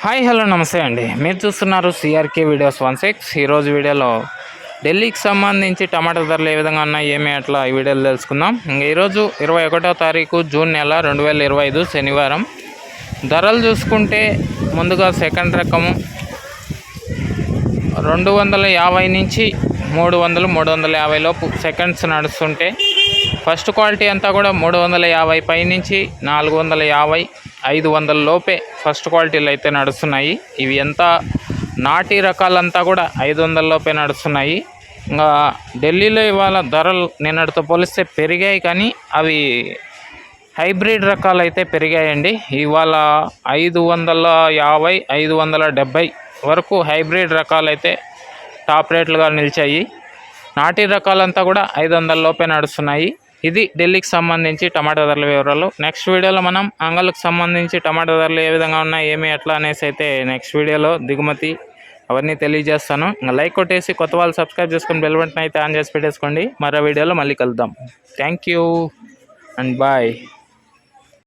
Hi hello నమస్తే అండి. మీరు చూస్తున్నారు సిఆర్కే వీడియోస్ 16. ఈరోజు వీడియోలో ఢిల్లీకి సంబంధించి టమాటా ధరలు ఏ విధంగా ఉన్నాయి ఏమి అట్లా ఈ వీడియోలో తెలుసుకుందాం. ఈరోజు 21వ తారీఖు జూన్ నెల 2025 శనివారం. ధరలు చూసుకుంటే ముందుగా సెకండ్ రకము 250 నుంచి 350 లోపు సెకండ్స్ నడుస్తుంటే, ఫస్ట్ క్వాలిటీ అంతా కూడా 350 పై నుంచి 450 500 లోపే ఫస్ట్ క్వాలిటీలు అయితే నడుస్తున్నాయి. ఇవి ఎంత నాటి రకాలంతా కూడా 500 లోపే నడుస్తున్నాయి. ఇంకా ఢిల్లీలో ఇవాళ ధరలు నిన్నటితో పోలిస్తే పెరిగాయి, కానీ అవి హైబ్రిడ్ రకాలు అయితే పెరిగాయండి. ఇవాళ 550 570 వరకు హైబ్రిడ్ రకాలు అయితే టాప్ రేట్లుగా నిలిచాయి. నాటి రకాలంతా కూడా 500 లోపే నడుస్తున్నాయి. ఇది ఢిల్లీకి సంబంధించి టమాటా ధరల వివరాలు. నెక్స్ట్ వీడియోలో మనం అంగళ్ళకు సంబంధించి టమాటా ధరలు ఏ విధంగా ఉన్నాయి ఏమి ఎట్లా అనేసి అయితే నెక్స్ట్ వీడియోలో దిగుమతి అవన్నీ తెలియజేస్తాను. ఇంకా లైక్ కొట్టేసి కొత్త వాళ్ళు సబ్స్క్రైబ్ చేసుకుని బెల్ బటన్ అయితే ఆన్ చేసి పెట్టేసుకోండి. మరో వీడియోలో మళ్ళీ కలుద్దాం. Thank you and bye.